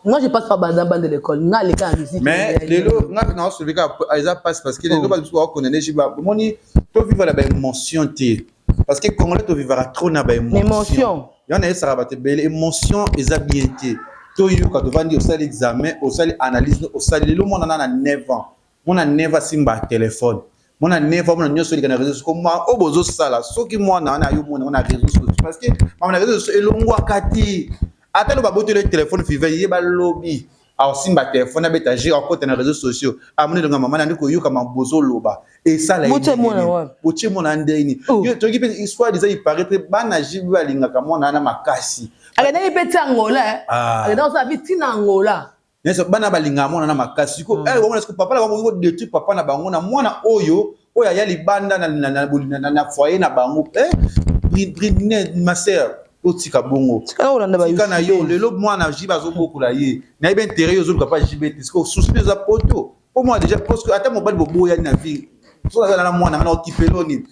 S2: Moi je passe pas bande de l'école. Na les cas musique.
S4: Mais lelo na soulever ka ça passe parce que lelo ba biso connaître jiba. Moni to vivre la émotion té. Parce que congolais to vivra trop na ba émotion. Il y en a ça va te belle émotion et ça bien té. To yo quand tu vas dire au salle examen, au salle analyse, au salle le monde na 9 ans. Mon a 9 ans simba téléphone. Mon a 9 ans mon nyo sur les réseaux comme moi au bozo sala. So ki moi na yo mon a réseaux sociaux parce que mon réseaux sociaux elongwa kati. Ata lo ba boto le téléphone five ye ba lobby. Alors simba téléphone abeta gérer encore dans les réseaux sociaux. Amone longa maman na ndiko yo kama bozo loba. Et ça là. Boche mon andeni. Yo to ki pe histoire déjà il paraît bana jibu alinga kama na makasi.
S2: Aga na ipeti Angola. Aga na osa biti na Angola.
S4: Neso bana balinga mona na makasi ko eh wona ko papa la bango détruit papa na bango na mwana oyo ya libanda na foyer na bango brine ma sœur otika bongo kana yo lelo mwana jiba zo bokula ye na ibe intérêt yo zo papa jibete ko souci za poto pour moi déjà parce que ata mobali bobo ya na vie so na mwana na okipeloni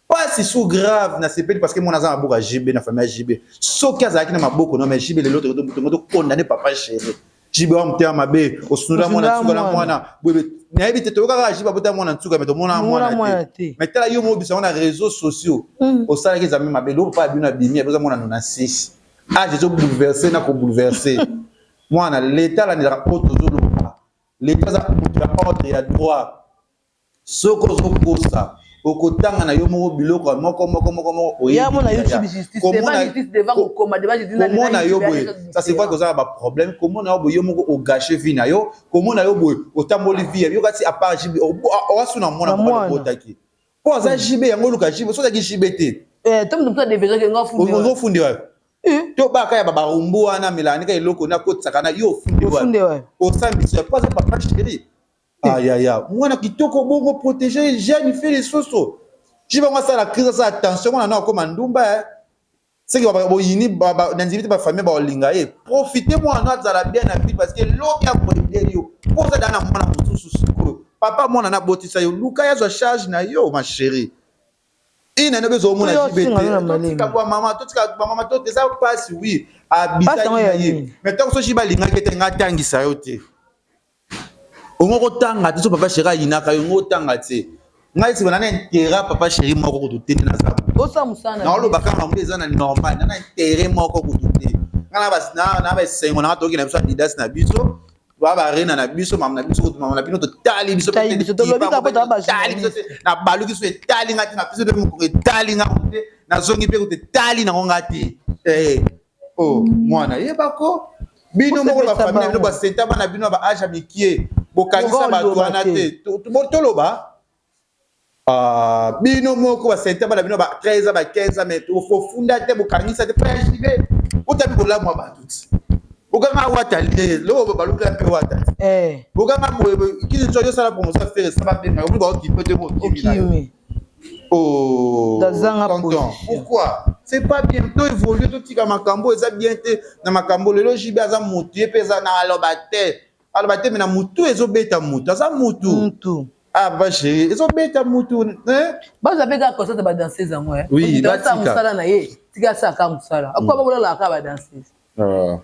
S4: pas si sous grave na CP parce que mon azan aboka JB na famille JB so kaza ki na maboko no mais JB le l'autre to condamné papa chéri JB wa mtea mabe osunula mwana tsuka na mwana bwebe na ebite to kaka JB bota mwana tsuka mais to mwana te mais tala yo mo bisa na réseaux sociaux au sala ki zami mabe lo pa bino bimi besoin mwana no na 6 ah je bouleverser na ko bouleverser mwana l'état la ni rapport toujours l'état za ordre ya droit soko zokosa okotanga na yo moko biloko moko
S2: ya mona YouTube justice devant justice devant kokoma devant justice na
S4: comment na yo boy ça c'est quoi que ça ba problème comment na yo boy yo moko o gâcher vie na yo comment na yo boy otamboli vie yo kati à part JB o asuna mona moko otaki po za JB yango luka JB so taki JB te
S2: tom de devoir que
S4: ngo fundi wa to ba ka ya baba rumbu wana milani ka eloko na kotsaka na yo fundi wa o sambisa pas papa chéri. Aïe aïe aïe, moi na kitoko bongo protéger, j'ai fait les soso. Je vais voir ça la crise ça attention on a comme ndumba c'est que ba yini ba nanzibiti ba famille ba linga profitez moi na za la bien na vie parce que l'eau qui a protégé yo. Pour ça dans mwana mutusu siko. Papa moi na botisa yo luka ya zo charge na yo ma chérie. Ina ne bezo mona jibete. Tika kwa mama to te ça passe oui habita ye. Mais tant que so jiba linga kete ngatangisa yo te. Ongo tanga tiso papa chéri inaka ongo tanga te ngai sibana na intérêt papa chéri moko ko tutete na sabu
S2: osa musana
S4: na lo bakanga mbe ezana normal na intérêt moko ko tutete ngana bas na ba sengo na toki na biso Adidas na biso ba rena na biso mama na biso ko mama na bino to tali biso
S2: to lobi ka pota ba
S4: tali biso na baluki so tali ngati na biso de mo ko tali ngati na zongi pe ko tali na ngati oh mwana yebako bino moko ba famille bino ba senta bana bino ba age mikie bokangisa bato wana te toloba bino moko ba senta bana bino ba 13 ba 15 mais faut funda te bokangisa te pa jibe utabi kola mwa batuti bokanga wata le lo ba luka pe wata bokanga kizi tsoyo sala promotion faire ça va bien on va occuper de mo kimi oh pourquoi c'est pas bien to évoluer to tika makambo eza bien te na makambo lelo jibe aza motu peza na alobate alobate mena mutu ezobeta mutu aza mutu ah ba chérie ezobeta mutu
S2: ba za beka ko ça ba danser za moi
S4: oui ba
S2: tika musala na ye tika sa ka musala akwa ba bola ka ba danser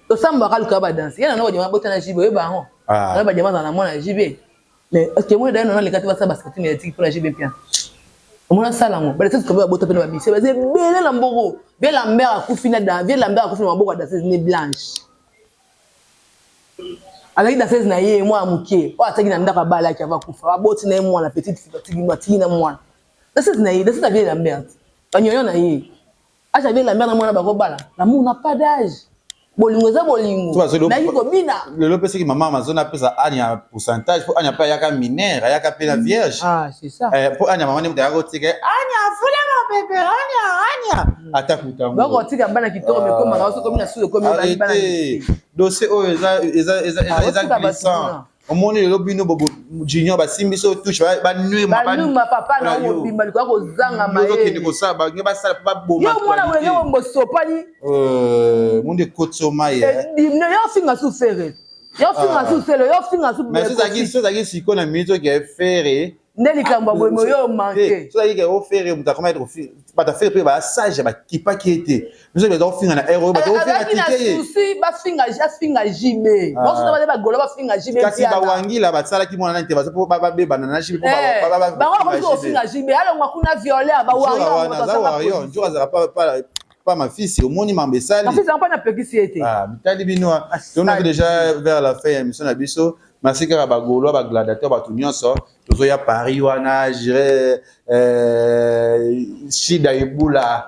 S2: to samba ka luka ba danser yana na bajama bota na jibe ba ho na bajama na mona jibe mais est-ce que moi d'ailleurs na le kati ba sa basket mais tiki pour la jibe bien on sala ngo ba tete ko ba bota pe na bise ba ze bele la mboko bela mbera kufina da vie la mbera kufina maboko danser ni blanche Alaki da 16 na ye moi amuke. O ataki na ndaka bala ki ava kufa. Aboti na moi na petite fille tiki matiki na moi. Da 16 na ye, da 16 vieille la merde. Anyonyo na ye. Acha vieille la merde na moi na bako bala. L'amour n'a pas d'âge. Bolingo za bolingo. Na yiko bina.
S4: Le lopesi ki maman Amazon pesa anya pourcentage pour anya pa yaka mineur, yaka pe la vierge.
S2: Ah, c'est ça.
S4: Pour anya maman ni mutaka tika anya fula mon bébé anya. Attaque mutambo.
S2: Bako tika bana kitoko me koma na so komi na sous komi bana.
S4: Dossier o eza glissant. Au monde le lobino bobo junior ba simbi so touche ba nuit
S2: ma papa na wo bimba liko ko zanga ma
S4: ye yo ko sa ba ngeba sala pa boma
S2: yo mwana wele yo mboso pani
S4: monde kotsoma ye
S2: dimne yo finga su fere yo finga su selo yo finga su
S4: mais ça qui siko na mito qui est ferré
S2: ndeli kamba bomo yo manqué
S4: ça qui est offert muta comment être pas ta faire ba sage ba kipa qui était nous les donc finga na héros ba to finga tike
S2: souci ba finga jime bon ça ba golo ba finga jime
S4: kasi ba wangila ba sala ki mwana nte ba po ba beba na shi po
S2: ba ko finga jime alors ngakuna violer ba
S4: wario njura za pas ma fille c'est au monde mambesali
S2: ma fille ça pas na pekisiete
S4: mitali binoa on a déjà vers la fin émission na biso merci kaka ba golo ba gladiateur ba tunyoso tozo ya Paris wana jire shida ibula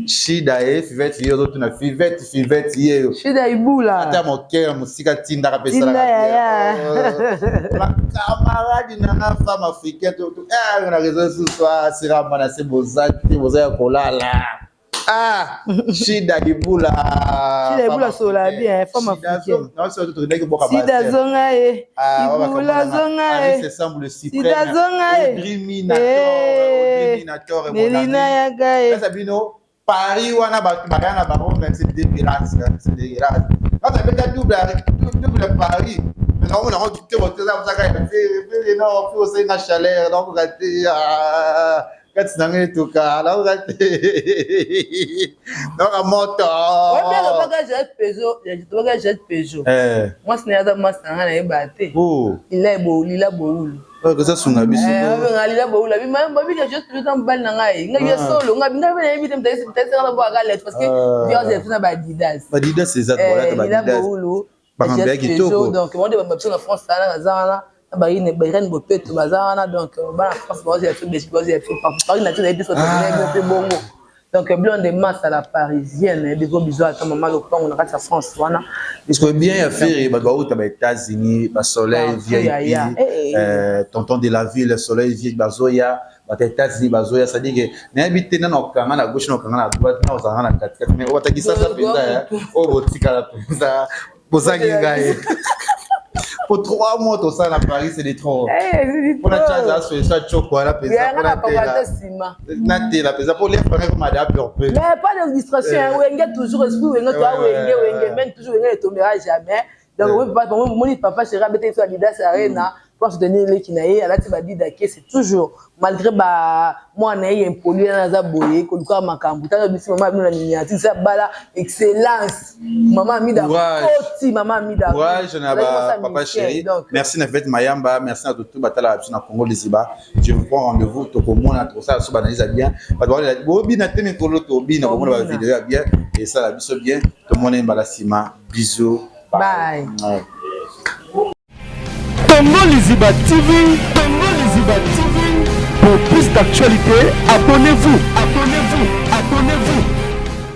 S4: shida fivete yo to na fivete yo
S2: shida ibula
S4: ata moke musika tinda ka pesa la camarade na femme africaine to on a raison ce soir sera mana se bozati bozaya kolala shida ibula
S2: sola bien femme africaine
S4: non c'est tout ndenge boka
S2: ba shida zonga ibula zonga
S4: c'est semble le suprême Driminator
S2: Melina yaga
S4: ça bino Paris wana bagana baro mais c'est dégueulasse quand tu fais double Paris mais on a dit que ça fait non faut c'est une chaleur donc quand tu n'as tout cas là donc à moto
S2: ouais bien le bagage jet Peugeot moi ce n'est pas moi ça na ebate il est beau
S4: que ça sunga biso
S2: ngalila beau la bi même ba bi jet Peugeot en bal na ngai ngai solo ngai ngai invité peut-être ça va ga lettre parce que bien c'est na ba Adidas
S4: c'est ça voilà ba Adidas
S2: ba jet Peugeot donc moi de ma en France là na ba ine ba ren bo peto bazana donc ba France ba aussi tout des choses Paris na tout des choses très bongo donc blonde de masse à la parisienne des gros bisous à ta maman le pan on a sa France voilà
S4: est-ce que bien à faire ba go ta ba États-Unis ba soleil VIP tonton de la ville soleil VIP bazoya ba États-Unis bazoya ça dit que na habiter na okanga na gauche na okanga na droite na ozanga na katikati mais otakisa ça pesa o botika la pesa bozangi ngai pour 3 mois tout ça à Paris c'est des trop pour la chance à ça choco la pesa pour la pesa pour les frères comme madame mais
S2: pas de distraction wenge toujours esprit wenge toi wenge même toujours wenge tombera jamais donc mon papa sera bête sur Adidas Arena pour soutenir les kinaye à la tibadi dake c'est toujours malgré moi na impoli na za boye ko luka makambu tanga bisi maman na miniati ça bala excellence maman mida koti maman mida
S4: courage na papa chéri merci na fête mayamba merci à tout batala na Congo Liziba je vous prends rendez-vous to komona tout ça so banaliza bien ba bobi na teme ko loto bi na komona ba vidéo bien et ça la biso bien to mona mbala sima bisous
S2: bye
S1: Congo Liziba TV, pour plus d'actualités, abonnez-vous.